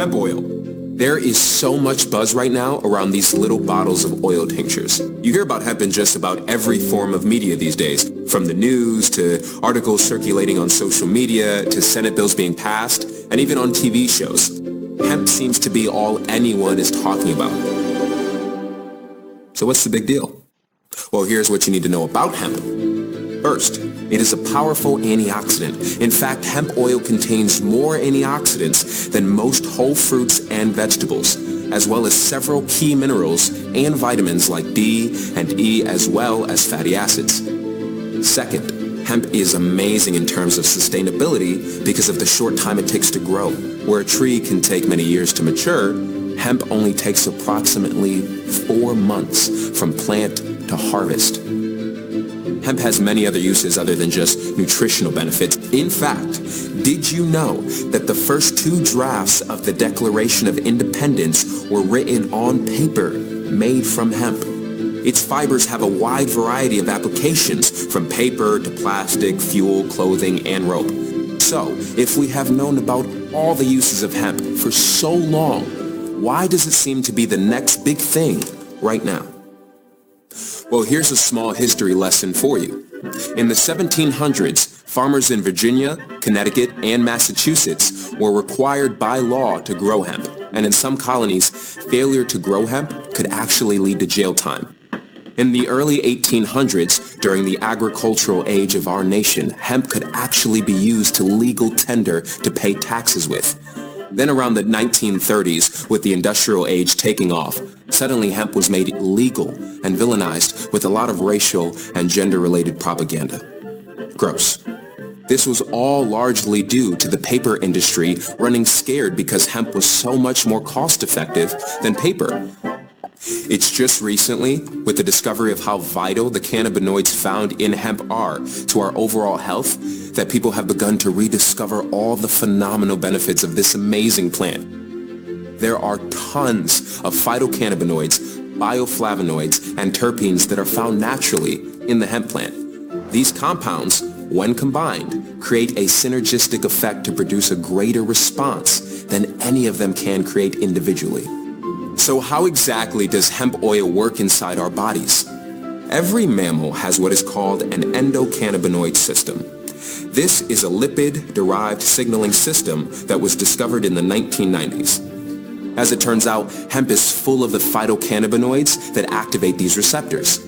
Hemp oil. There is so much buzz right now around these little bottles of oil tinctures. You hear about hemp in just about every form of media these days, from the news to articles circulating on social media to Senate bills being passed, and even on TV shows. Hemp seems to be all anyone is talking about. So what's the big deal? Well, here's what you need to know about hemp. First, it is a powerful antioxidant. In fact, hemp oil contains more antioxidants than most whole fruits and vegetables, as well as several key minerals and vitamins like D and E, as well as fatty acids. Second, hemp is amazing in terms of sustainability because of the short time it takes to grow. Where a tree can take many years to mature, hemp only takes approximately 4 months from plant to harvest. Hemp has many other uses other than just nutritional benefits. In fact, did you know that the first 2 drafts of the Declaration of Independence were written on paper made from hemp? Its fibers have a wide variety of applications, from paper to plastic, fuel, clothing, and rope. So, if we have known about all the uses of hemp for so long, why does it seem to be the next big thing right now? Well, here's a small history lesson for you. In the 1700s, farmers in Virginia, Connecticut, and Massachusetts were required by law to grow hemp, and in some colonies, failure to grow hemp could actually lead to jail time. In the early 1800s, during the agricultural age of our nation, hemp could actually be used to legal tender to pay taxes with. Then around the 1930s, with the industrial age taking off, suddenly hemp was made illegal and villainized with a lot of racial and gender-related propaganda. Gross. This was all largely due to the paper industry running scared because hemp was so much more cost-effective than paper. It's just recently, with the discovery of how vital the cannabinoids found in hemp are to our overall health, that people have begun to rediscover all the phenomenal benefits of this amazing plant. There are tons of phytocannabinoids, bioflavonoids, and terpenes that are found naturally in the hemp plant. These compounds, when combined, create a synergistic effect to produce a greater response than any of them can create individually. So how exactly does hemp oil work inside our bodies? Every mammal has what is called an endocannabinoid system. This is a lipid-derived signaling system that was discovered in the 1990s. As it turns out, hemp is full of the phytocannabinoids that activate these receptors.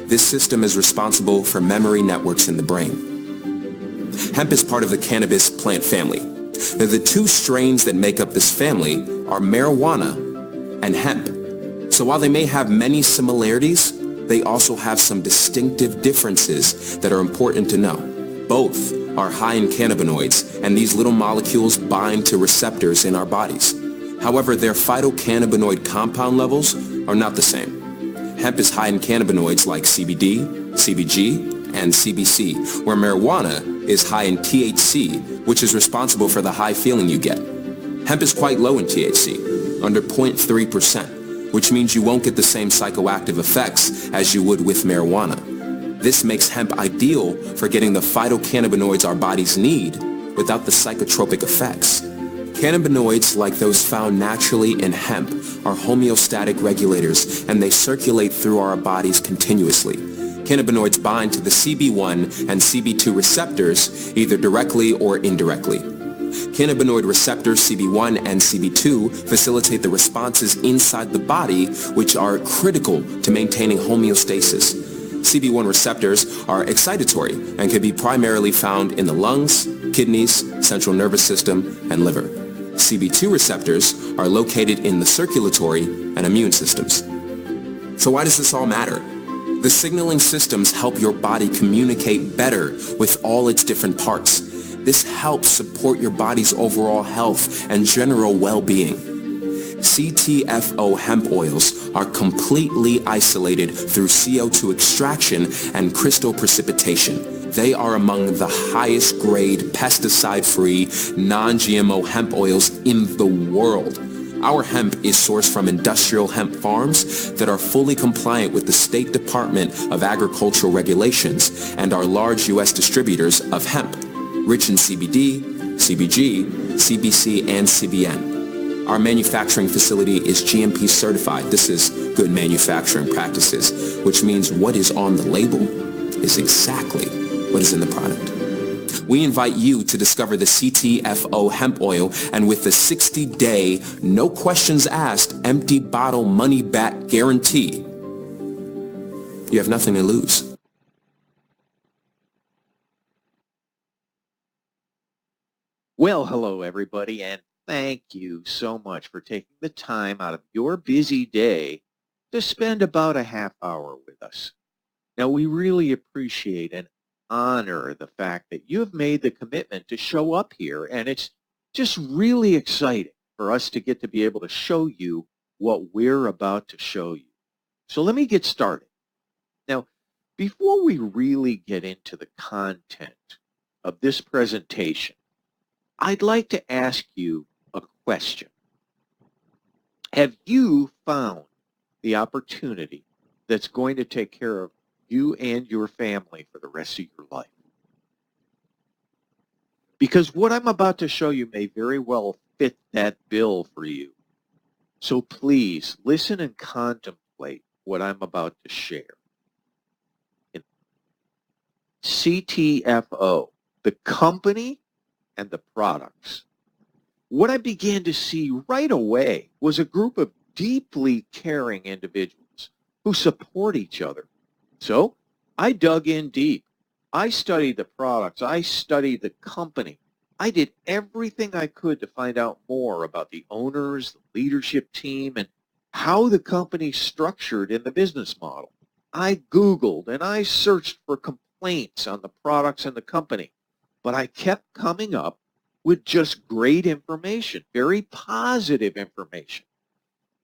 This system is responsible for memory networks in the brain. Hemp is part of the cannabis plant family. Now, the 2 strains that make up this family are marijuana and hemp. So while they may have many similarities, they also have some distinctive differences that are important to know. Both are high in cannabinoids, and these little molecules bind to receptors in our bodies. However, their phytocannabinoid compound levels are not the same. Hemp is high in cannabinoids like CBD, CBG, and CBC, where marijuana is high in THC, which is responsible for the high feeling you get. Hemp is quite low in THC, under 0.3%, which means you won't get the same psychoactive effects as you would with marijuana. This makes hemp ideal for getting the phytocannabinoids our bodies need without the psychotropic effects. Cannabinoids, like those found naturally in hemp, are homeostatic regulators, and they circulate through our bodies continuously. Cannabinoids bind to the CB1 and CB2 receptors either directly or indirectly. Cannabinoid receptors CB1 and CB2 facilitate the responses inside the body, which are critical to maintaining homeostasis. CB1 receptors are excitatory and can be primarily found in the lungs, kidneys, central nervous system, and liver. CB2 receptors are located in the circulatory and immune systems. So why does this all matter? The signaling systems help your body communicate better with all its different parts. This helps support your body's overall health and general well-being. Ctfo hemp oils are completely isolated through CO2 extraction and crystal precipitation. They are among the highest grade pesticide-free, non-GMO hemp oils in the world. Our hemp is sourced from industrial hemp farms that are fully compliant with the State Department of Agricultural regulations and are large U.S. distributors of hemp, rich in CBD, CBG, CBC, and CBN. Our manufacturing facility is GMP certified. This is good manufacturing practices, which means what is on the label is exactly what is in the product. We invite you to discover the Ctfo hemp oil, and with the 60-day, no questions asked, empty bottle money back guarantee, you have nothing to lose. Well, hello everybody, and thank you so much for taking the time out of your busy day to spend about a half hour with us. Now, we really appreciate and honor the fact that you have made the commitment to show up here, and it's just really exciting for us to get to be able to show you what we're about to show you. So let me get started. Now, before we really get into the content of this presentation, I'd like to ask you a question. Have you found the opportunity that's going to take care of you and your family for the rest of your life? Because what I'm about to show you may very well fit that bill for you. So please listen and contemplate what I'm about to share. Ctfo, the company and the products. What I began to see right away was a group of deeply caring individuals who support each other. So I dug in deep. I studied the products. I studied the company. I did everything I could to find out more about the owners, the leadership team, and how the company's structured in the business model. I Googled and I searched for complaints on the products and the company, but I kept coming up with just great information, very positive information.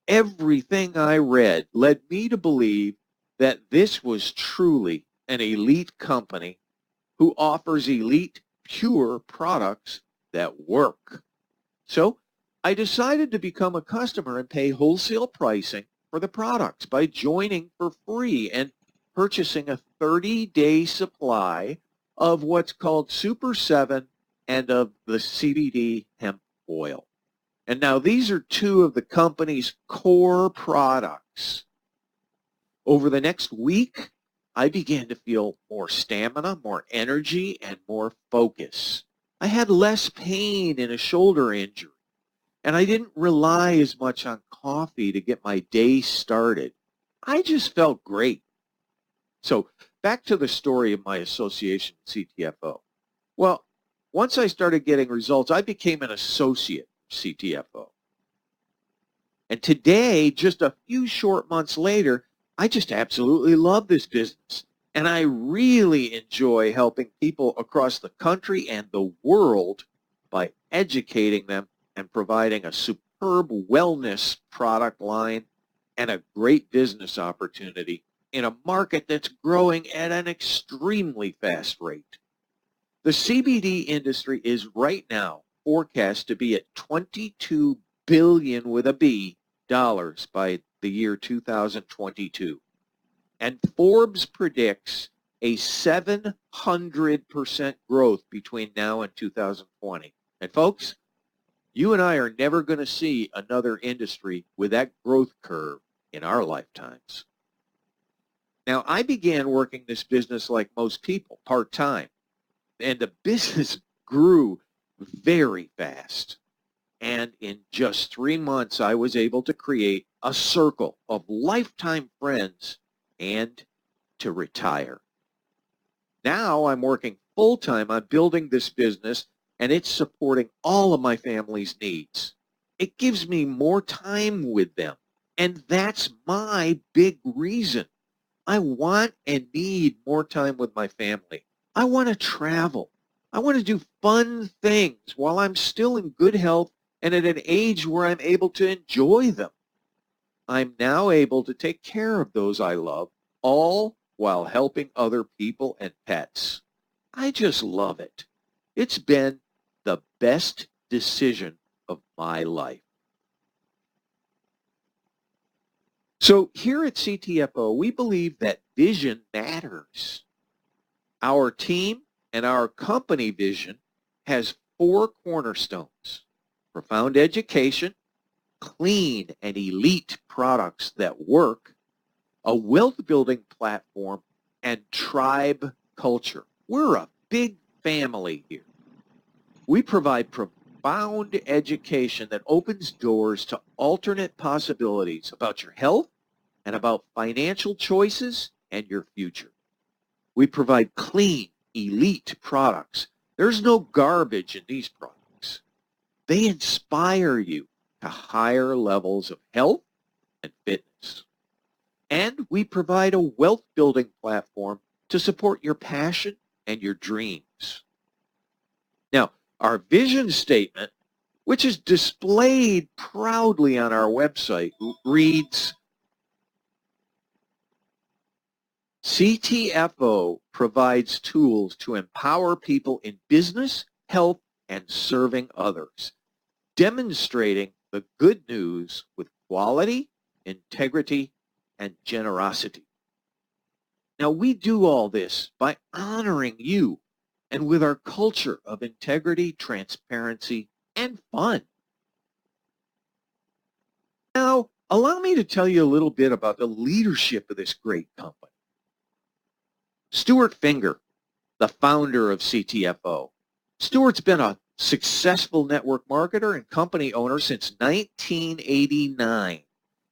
Everything I read led me to believe that this was truly an elite company who offers elite, pure products that work. So I decided to become a customer and pay wholesale pricing for the products by joining for free and purchasing a 30-day supply of what's called Super 7 and of the CBD hemp oil. And now these are two of the company's core products. Over the next week, I began to feel more stamina, more energy, and more focus. I had less pain in a shoulder injury, and I didn't rely as much on coffee to get my day started. I just felt great. So back to the story of my association with Ctfo. Well, once I started getting results, I became an associate of Ctfo. And today, just a few short months later, I just absolutely love this business. And I really enjoy helping people across the country and the world by educating them and providing a superb wellness product line and a great business opportunity in a market that's growing at an extremely fast rate. The CBD industry is right now forecast to be at $22 billion with a B dollars by the year 2022. And Forbes predicts a 700% growth between now and 2020. And folks, you and I are never going to see another industry with that growth curve in our lifetimes. Now, I began working this business like most people, part-time, and the business grew very fast. And in just 3 months, I was able to create a circle of lifetime friends and to retire. Now I'm working full-time on building this business, and it's supporting all of my family's needs. It gives me more time with them, and that's my big reason. I want and need more time with my family. I want to travel. I want to do fun things while I'm still in good health and at an age where I'm able to enjoy them. I'm now able to take care of those I love, all while helping other people and pets. I just love it. It's been the best decision of my life. So here at Ctfo, we believe that vision matters. Our team and our company vision has 4 cornerstones: profound education, clean and elite products that work, a wealth-building platform, and tribe culture. We're a big family here. We provide profound education that opens doors to alternate possibilities about your health and about financial choices and your future. We provide clean, elite products. There's no garbage in these products. They inspire you to higher levels of health and fitness. And we provide a wealth-building platform to support your passion and your dreams. Now, our vision statement, which is displayed proudly on our website, reads, Ctfo provides tools to empower people in business, health, and serving others, demonstrating the good news with quality, integrity, and generosity. Now, we do all this by honoring you and with our culture of integrity, transparency, and fun. Now, allow me to tell you a little bit about the leadership of this great company. Stuart Finger, the founder of Ctfo. Stuart's been a successful network marketer and company owner since 1989.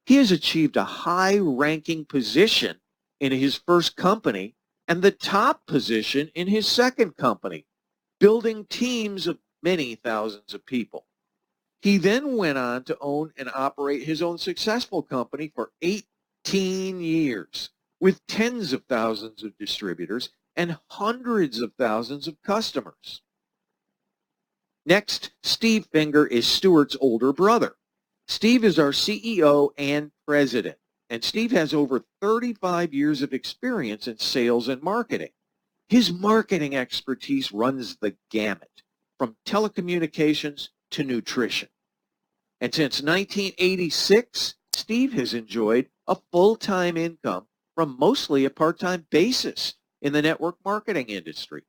He has achieved a high-ranking position in his first company and the top position in his second company, building teams of many thousands of people. He then went on to own and operate his own successful company for 18 years, with tens of thousands of distributors and hundreds of thousands of customers. Next, Steve Finger is Stuart's older brother. Steve is our CEO and president, and Steve has over 35 years of experience in sales and marketing. His marketing expertise runs the gamut, from telecommunications to nutrition. And since 1986, Steve has enjoyed a full-time income from mostly a part-time basis in the network marketing industry.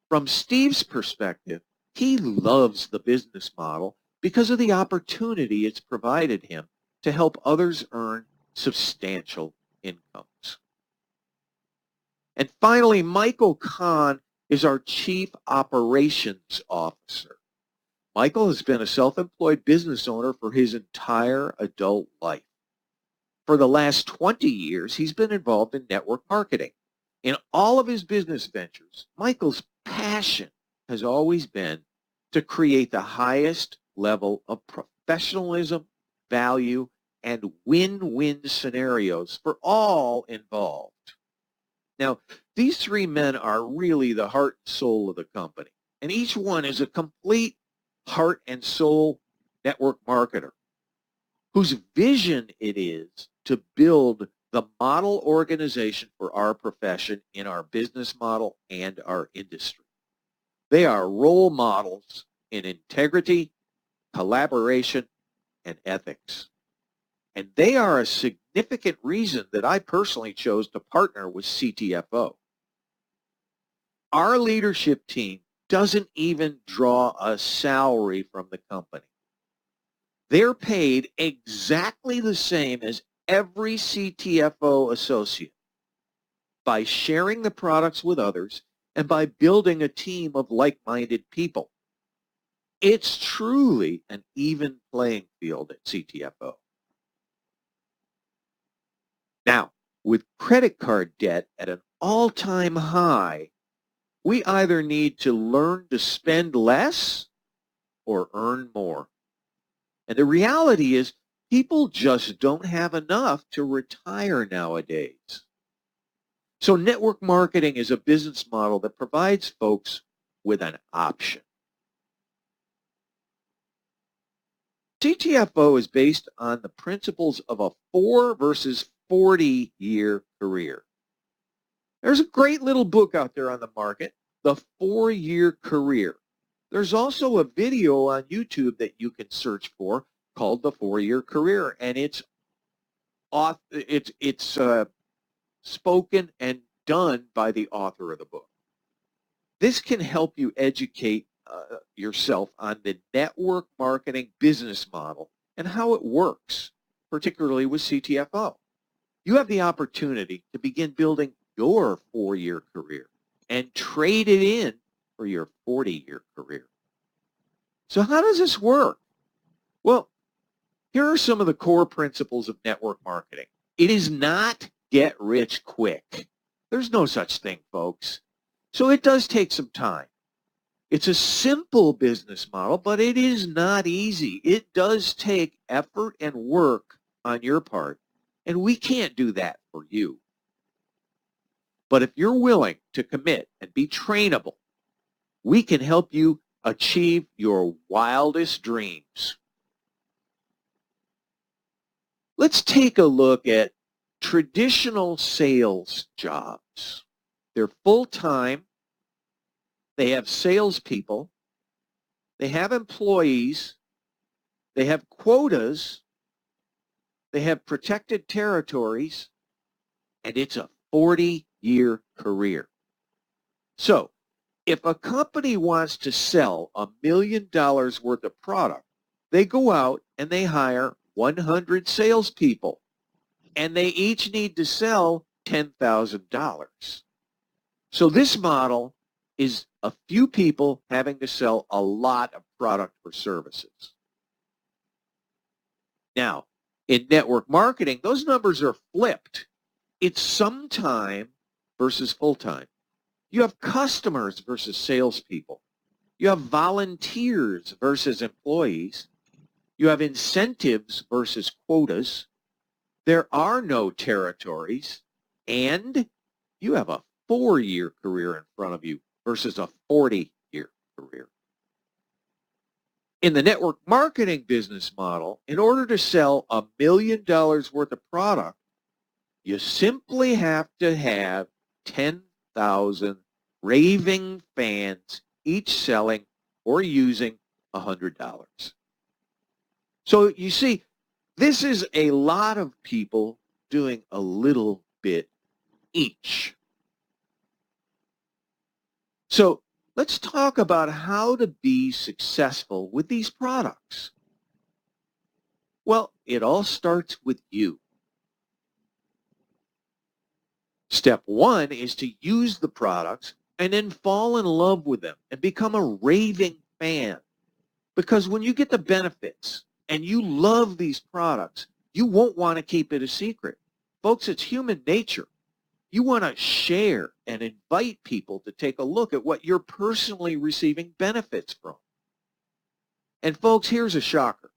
From Steve's perspective, he loves the business model because of the opportunity it's provided him to help others earn substantial incomes. And finally, Michael Kahn is our Chief Operations Officer. Michael has been a self-employed business owner for his entire adult life. For the last 20 years, he's been involved in network marketing. In all of his business ventures, Michael's passion has always been to create the highest level of professionalism, value, and win-win scenarios for all involved. Now, these three men are really the heart and soul of the company, and each one is a complete heart and soul network marketer whose vision it is to build the model organization for our profession in our business model and our industry. They are role models in integrity, collaboration, and ethics. And they are a significant reason that I personally chose to partner with Ctfo. Our leadership team doesn't even draw a salary from the company. They're paid exactly the same as every Ctfo associate by sharing the products with others and by building a team of like-minded people. It's truly an even playing field at Ctfo. Now, with credit card debt at an all-time high, we either need to learn to spend less or earn more. And the reality is, people just don't have enough to retire nowadays. So network marketing is a business model that provides folks with an option. Ctfo is based on the principles of a 4 versus 40-year career. There's a great little book out there on the market, The 4-Year Career. There's also a video on YouTube that you can search for called The 4-Year Career, and it's spoken and done by the author of the book. This can help you educate yourself on the network marketing business model and how it works, particularly with Ctfo. You have the opportunity to begin building your 4-year career and trade it in for your 40-year career. So how does this work? Well, here are some of the core principles of network marketing. It is not get rich quick. There's no such thing, folks. So it does take some time. It's a simple business model, but it is not easy. It does take effort and work on your part, and we can't do that for you. But if you're willing to commit and be trainable, we can help you achieve your wildest dreams. Let's take a look at traditional sales jobs. They're full-time. They have salespeople. They have employees. They have quotas. They have protected territories. And it's a 40-year career. So if a company wants to sell $1 million worth of product, they go out and they hire 100 salespeople, and they each need to sell $10,000. So this model is a few people having to sell a lot of product or services. Now, in network marketing, those numbers are flipped. It's sometime versus full-time. You have customers versus salespeople. You have volunteers versus employees. You have incentives versus quotas. There are no territories. And you have a 4-year career in front of you versus a 40-year career. In the network marketing business model, in order to sell $1 million worth of product, you simply have to have 10,000 raving fans, each selling or using $100. So you see, this is a lot of people doing a little bit each. So let's talk about how to be successful with these products. Well, it all starts with you. Step 1 is to use the products and then fall in love with them and become a raving fan. Because when you get the benefits and you love these products, you won't want to keep it a secret. Folks, it's human nature. You want to share and invite people to take a look at what you're personally receiving benefits from. And folks, here's a shocker.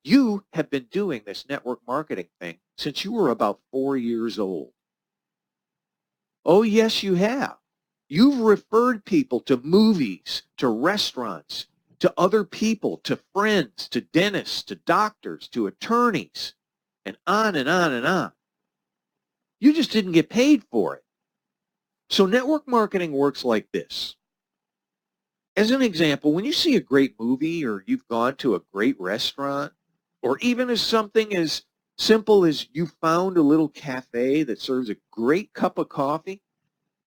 You have been doing this network marketing thing since you were about 4 years old. Oh, yes, you have. You've referred people to movies, to restaurants, to other people, to friends, to dentists, to doctors, to attorneys, and on and on and on. You just didn't get paid for it. So network marketing works like this. As an example, when you see a great movie or you've gone to a great restaurant, or even as something as simple as you found a little cafe that serves a great cup of coffee,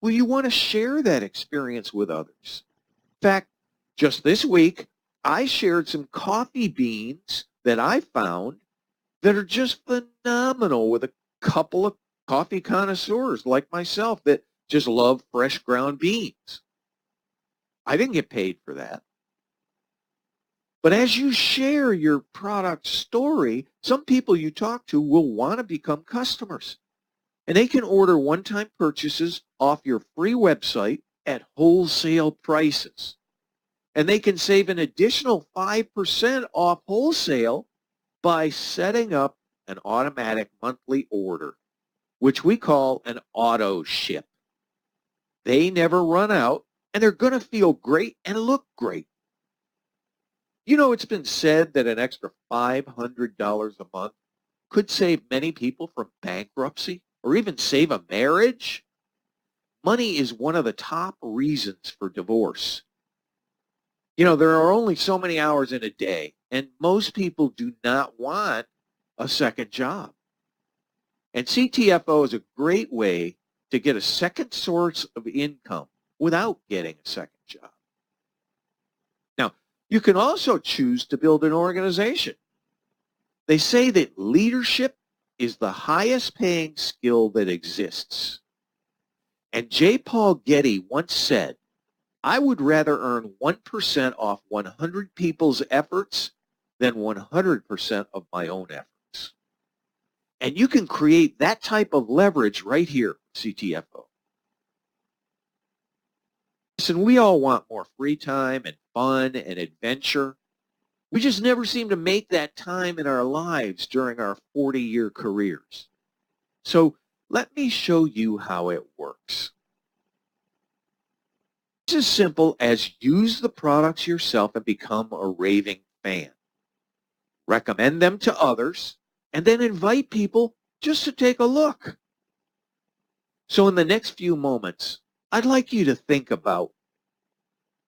well, you want to share that experience with others. In fact, just this week, I shared some coffee beans that I found that are just phenomenal with a couple of coffee connoisseurs like myself that just love fresh ground beans. I didn't get paid for that. But as you share your product story, some people you talk to will want to become customers. And they can order one-time purchases off your free website at wholesale prices. And they can save an additional 5% off wholesale by setting up an automatic monthly order, which we call an auto ship. They never run out, and they're going to feel great and look great. You know, it's been said that an extra $500 a month could save many people from bankruptcy or even save a marriage. Money is one of the top reasons for divorce. You know, there are only so many hours in a day, and most people do not want a second job. And Ctfo is a great way to get a second source of income without getting a second job. Now, you can also choose to build an organization. They say that leadership is the highest paying skill that exists. And J. Paul Getty once said, I would rather earn 1% off 100 people's efforts than 100% of my own efforts. And you can create that type of leverage right here, Ctfo. Listen, we all want more free time and fun and adventure. We just never seem to make that time in our lives during our 40-year careers. So let me show you how it works. It's as simple as use the products yourself and become a raving fan. Recommend them to others, and then invite people just to take a look. So in the next few moments, I'd like you to think about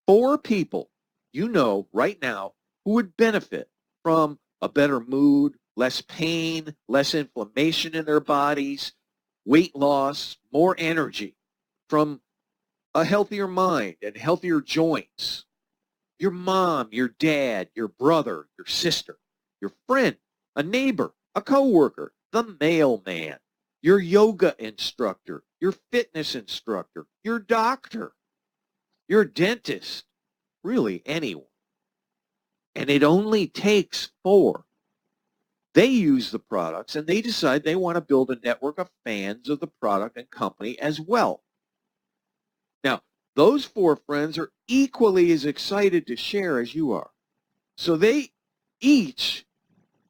4 people you know right now who would benefit from a better mood, less pain, less inflammation in their bodies, weight loss, more energy, from a healthier mind and healthier joints. Your mom, your dad, your brother, your sister, your friend, a neighbor, a coworker, the mailman, your yoga instructor, your fitness instructor, your doctor, your dentist, really anyone. And it only takes 4. They use the products and they decide they want to build a network of fans of the product and company as well. Now, those 4 friends are equally as excited to share as you are. So they each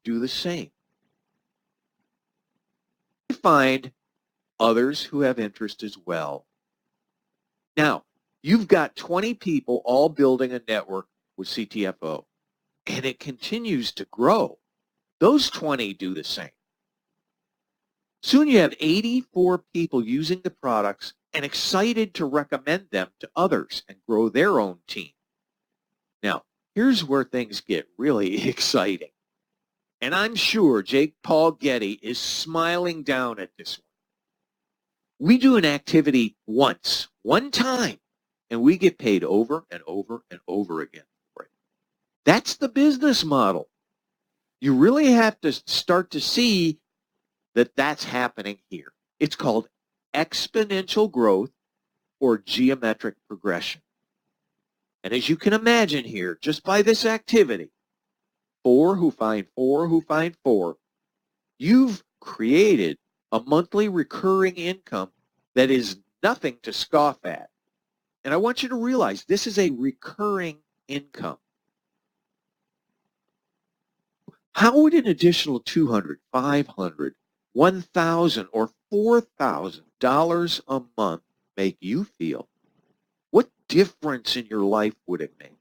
do the same. You find others who have interest as well. Now, you've got 20 people all building a network with Ctfo, and it continues to grow. Those 20 do the same. Soon you have 84 people using the products and excited to recommend them to others and grow their own team. Now, here's where things get really exciting. And I'm sure Jake Paul Getty is smiling down at this one. We do an activity once, one time, and we get paid over and over and over again for it. That's the business model. You really have to start to see that that's happening here. It's called exponential growth or geometric progression. And as you can imagine here, just by this activity, 4 who find 4 who find 4, you've created a monthly recurring income that is nothing to scoff at. And I want you to realize this is a recurring income. How would an additional $200, $500, $1,000, or $4,000 a month make you feel? What difference in your life would it make?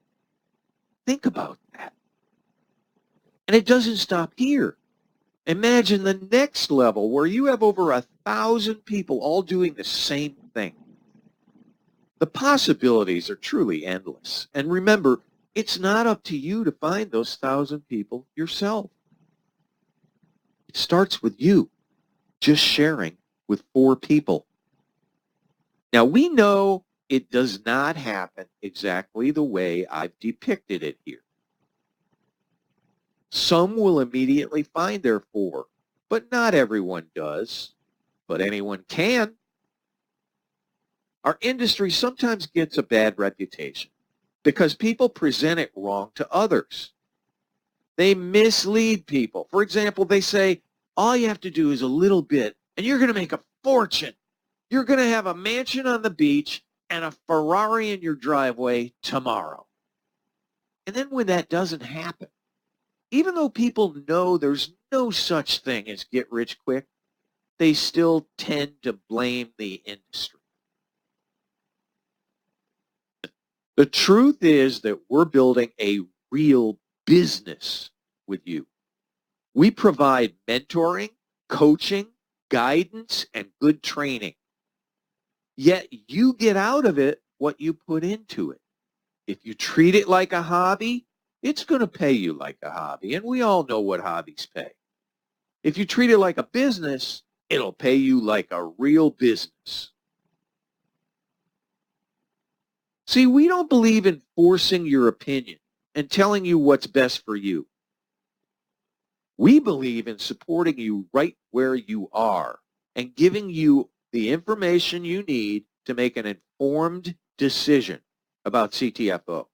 Think about that. And it doesn't stop here. Imagine the next level where you have over 1,000 people all doing the same thing. The possibilities are truly endless. And remember, it's not up to you to find those 1,000 people yourself. It starts with you just sharing with 4 people. Now, we know it does not happen exactly the way I've depicted it here. Some will immediately find their 4, but not everyone does. But anyone can. Our industry sometimes gets a bad reputation because people present it wrong to others. They mislead people. For example, they say, all you have to do is a little bit, and you're going to make a fortune. You're going to have a mansion on the beach and a Ferrari in your driveway tomorrow. And then when that doesn't happen, even though people know there's no such thing as get rich quick, they still tend to blame the industry. The truth is that we're building a real business with you. We provide mentoring, coaching, guidance, and good training. Yet you get out of it what you put into it. If you treat it like a hobby, it's going to pay you like a hobby, and we all know what hobbies pay. If you treat it like a business, it'll pay you like a real business. See, we don't believe in forcing your opinion and telling you what's best for you. We believe in supporting you right where you are and giving you the information you need to make an informed decision about Ctfo.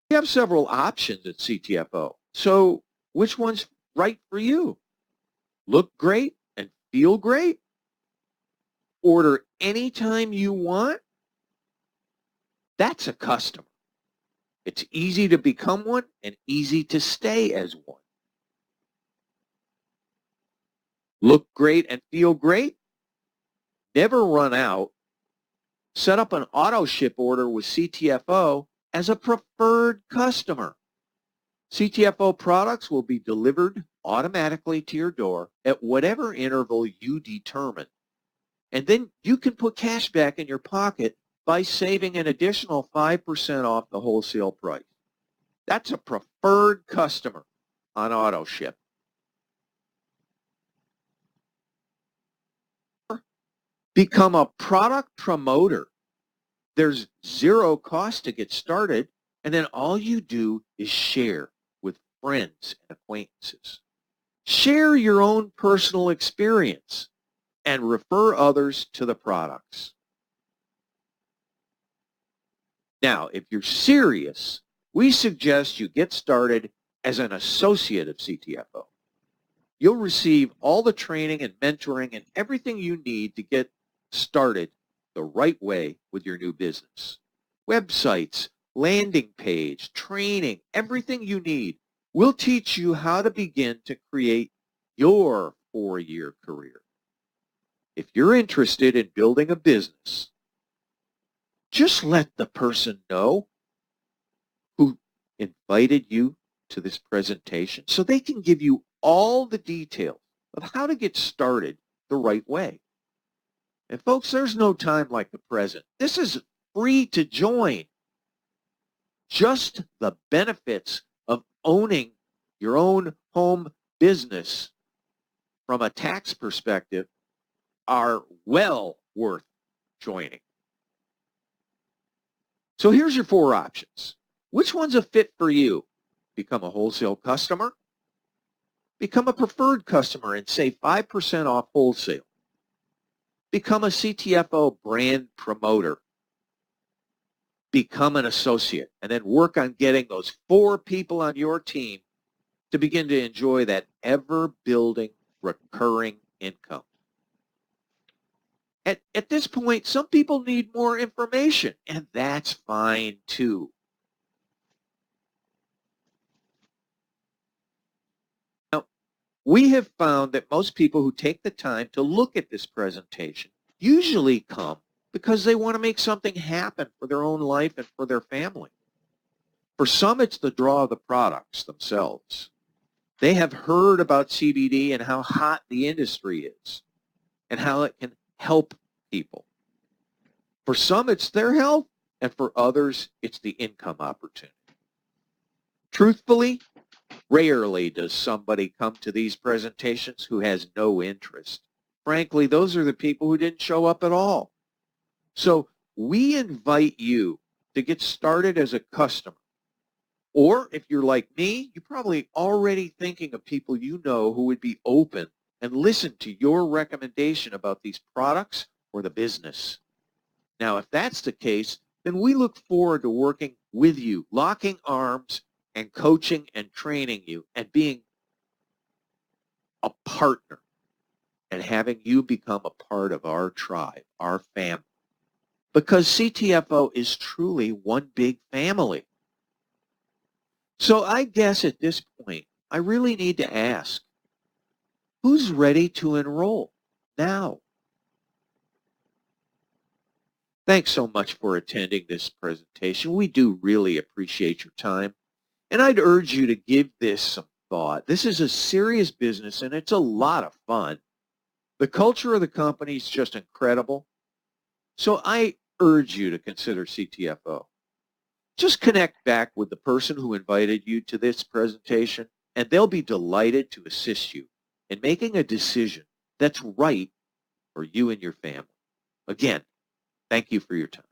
We have several options at Ctfo, so which one's right for you? Look great and feel great? Order anytime you want? That's a customer. It's easy to become one and easy to stay as one. Look great and feel great? Never run out. Set up an auto ship order with Ctfo as a preferred customer. Ctfo products will be delivered automatically to your door at whatever interval you determine. And then you can put cash back in your pocket by saving an additional 5% off the wholesale price. That's a preferred customer on auto ship. Become a product promoter. There's zero cost to get started, and then all you do is share with friends and acquaintances. Share your own personal experience and refer others to the products. Now, if you're serious, we suggest you get started as an associate of Ctfo. You'll receive all the training and mentoring and everything you need to get started the right way with your new business. Websites, landing page, training, everything you need. We'll teach you how to begin to create your 4-year career. If you're interested in building a business, just let the person know who invited you to this presentation so they can give you all the details of how to get started the right way. And folks, there's no time like the present. This is free to join. Just the benefits of owning your own home business from a tax perspective are well worth joining. So here's your 4 options. Which one's a fit for you? Become a wholesale customer, become a preferred customer and save 5% off wholesale, become a Ctfo brand promoter, become an associate, and then work on getting those 4 people on your team to begin to enjoy that ever-building recurring income. At this point, some people need more information, and that's fine too. Now, we have found that most people who take the time to look at this presentation usually come because they want to make something happen for their own life and for their family. For some, it's the draw of the products themselves. They have heard about CBD and how hot the industry is and how it can help people. For some, it's their health, and for others, it's the income opportunity. Truthfully, rarely does somebody come to these presentations who has no interest. Frankly, those are the people who didn't show up at all. So we invite you to get started as a customer. Or if you're like me, you're probably already thinking of people you know who would be open and listen to your recommendation about these products or the business. Now, if that's the case, then we look forward to working with you, locking arms and coaching and training you and being a partner and having you become a part of our tribe, our family. Because Ctfo is truly one big family. So I guess at this point, I really need to ask, who's ready to enroll now? Thanks so much for attending this presentation. We do really appreciate your time. And I'd urge you to give this some thought. This is a serious business, and it's a lot of fun. The culture of the company is just incredible. So I urge you to consider Ctfo. Just connect back with the person who invited you to this presentation, and they'll be delighted to assist you in making a decision that's right for you and your family. Again, thank you for your time.